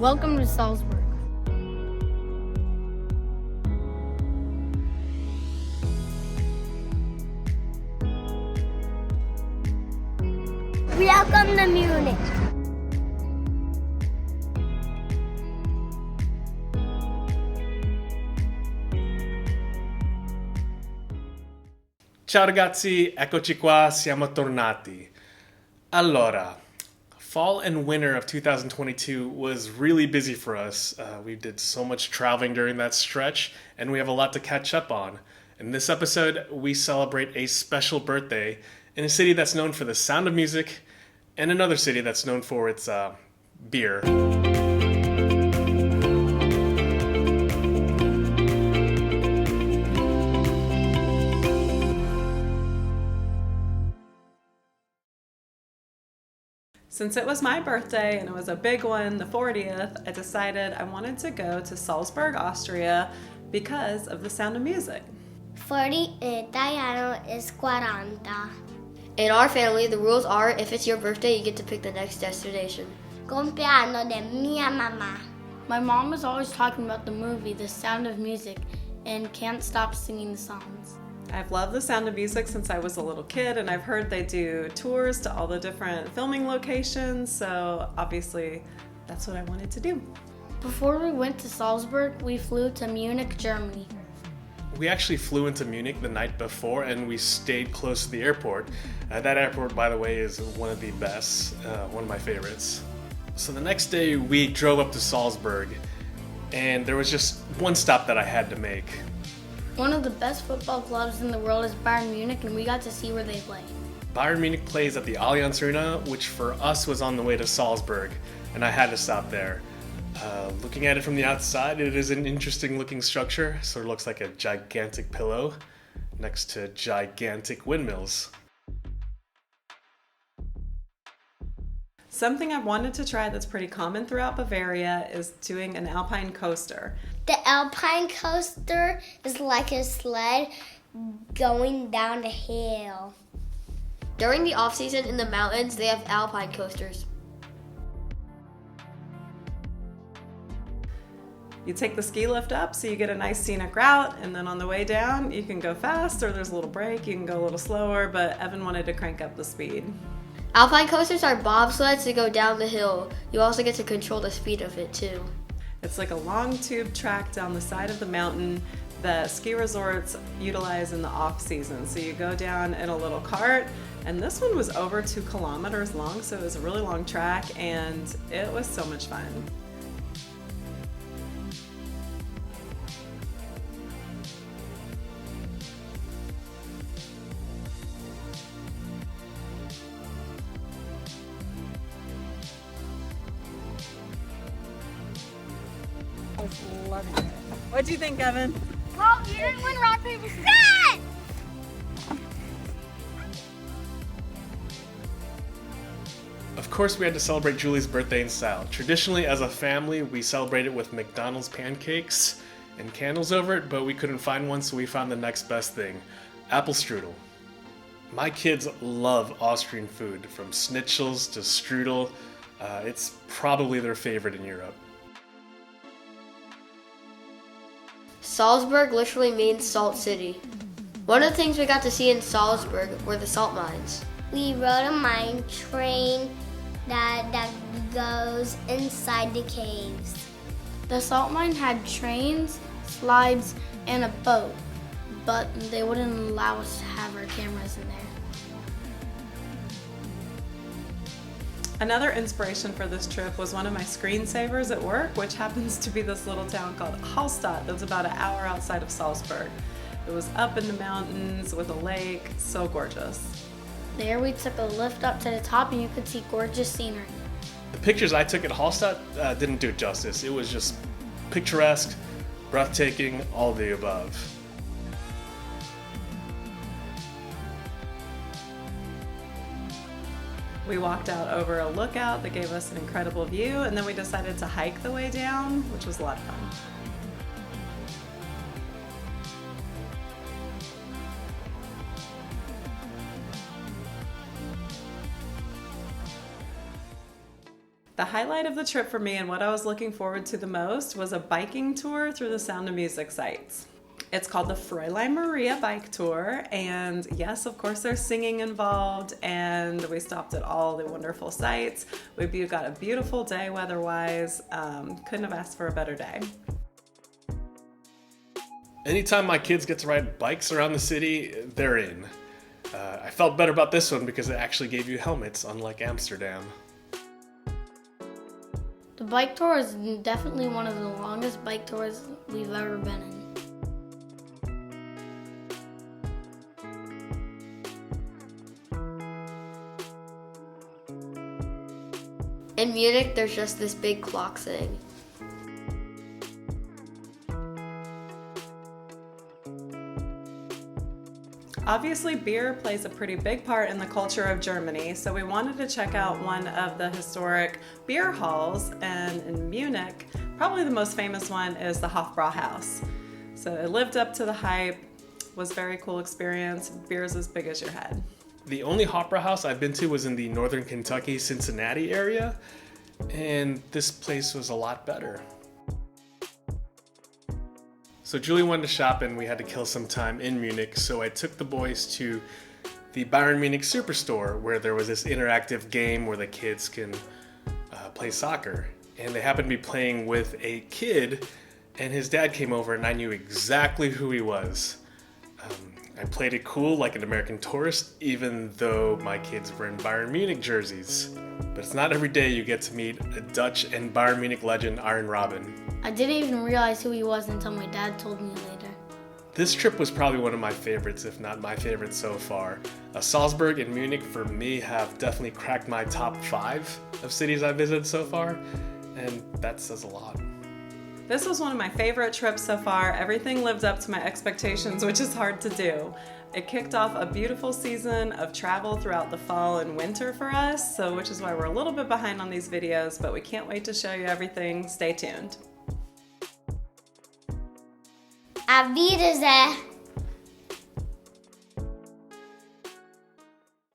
Welcome to Salzburg. Welcome to Munich. Ciao ragazzi, eccoci qua, siamo tornati. Allora, fall and winter of 2022 was really busy for us. We did so much traveling during that stretch, and we have a lot to catch up on. In this episode, we celebrate a special birthday in a city that's known for the sound of music, and another city that's known for its beer. Since it was my birthday and it was a big one, the 40th, I decided I wanted to go to Salzburg, Austria because of the sound of music. 40 in Italiano is 40. In our family, the rules are if it's your birthday, you get to pick the next destination. Compleanno de mia mamma. My mom was always talking about the movie The Sound of Music and can't stop singing the songs. I've loved the sound of music since I was a little kid, and I've heard they do tours to all the different filming locations, so obviously that's what I wanted to do. Before we went to Salzburg, we flew to Munich, Germany. We actually flew into Munich the night before and we stayed close to the airport. That airport, by the way, is one of the best, one of my favorites. So the next day we drove up to Salzburg and there was just one stop that I had to make. One of the best football clubs in the world is Bayern Munich, and we got to see where they play. Bayern Munich plays at the Allianz Arena, which for us was on the way to Salzburg, and I had to stop there. Looking at it from the outside, it is an interesting looking structure. Sort of looks like a gigantic pillow next to gigantic windmills. Something I've wanted to try that's pretty common throughout Bavaria is doing an Alpine coaster. The Alpine Coaster is like a sled going down the hill. During the off-season in the mountains, they have Alpine coasters. You take the ski lift up so you get a nice scenic route, and then on the way down you can go fast or there's a little break, you can go a little slower, but Evan wanted to crank up the speed. Alpine coasters are bobsleds that go down the hill. You also get to control the speed of it too. It's like a long tube track down the side of the mountain that ski resorts utilize in the off season. So you go down in a little cart, and this one was over 2 kilometers long, so it was a really long track and it was so much fun. I was loving it. What do you think, Evan? Oh, you didn't win rock, paper, scissors! Of course, we had to celebrate Julie's birthday in style. Traditionally, as a family, we celebrate it with McDonald's pancakes and candles over it, but we couldn't find one, so we found the next best thing, apple strudel. My kids love Austrian food, from schnitzels to strudel. It's probably their favorite in Europe. Salzburg literally means salt city. One of the things we got to see in Salzburg were the salt mines. We rode a mine train that goes inside the caves. The salt mine had trains, slides, and a boat, but they wouldn't allow us to have our cameras in there. Another inspiration for this trip was one of my screensavers at work, which happens to be this little town called Halstatt that's about an hour outside of Salzburg. It was up in the mountains with a lake, so gorgeous. There we took a lift up to the top and you could see gorgeous scenery. The pictures I took at Halstatt didn't do it justice. It was just picturesque, breathtaking, all the above. We walked out over a lookout that gave us an incredible view, and then we decided to hike the way down, which was a lot of fun. The highlight of the trip for me and what I was looking forward to the most was a biking tour through the Sound of Music sites. It's called the Fräulein Maria Bike Tour, and yes, of course there's singing involved, and we stopped at all the wonderful sites. We got a beautiful day weather-wise. Couldn't have asked for a better day. Anytime my kids get to ride bikes around the city, they're in. I felt better about this one because it actually gave you helmets, unlike Amsterdam. The bike tour is definitely one of the longest bike tours we've ever been in. In Munich, there's just this big clock thing. Obviously, beer plays a pretty big part in the culture of Germany, so we wanted to check out one of the historic beer halls, and in Munich, probably the most famous one is the Hofbrauhaus. So it lived up to the hype, was a very cool experience. Beer's as big as your head. The only Hofbrauhaus I've been to was in the northern Kentucky, Cincinnati area, and this place was a lot better. So Julie wanted to shop and we had to kill some time in Munich, so I took the boys to the Bayern Munich Superstore, where there was this interactive game where the kids can play soccer. And they happened to be playing with a kid, and his dad came over and I knew exactly who he was. I played it cool like an American tourist, even though my kids were in Bayern Munich jerseys. But it's not every day you get to meet a Dutch and Bayern Munich legend, Arjen Robben. I didn't even realize who he was until my dad told me later. This trip was probably one of my favorites, if not my favorite so far. Salzburg and Munich, for me, have definitely cracked my top 5 of cities I've visited so far, and that says a lot. This was one of my favorite trips so far. Everything lived up to my expectations, which is hard to do. It kicked off a beautiful season of travel throughout the fall and winter for us, which is why we're a little bit behind on these videos, but we can't wait to show you everything. Stay tuned. Auf Wiedersehen.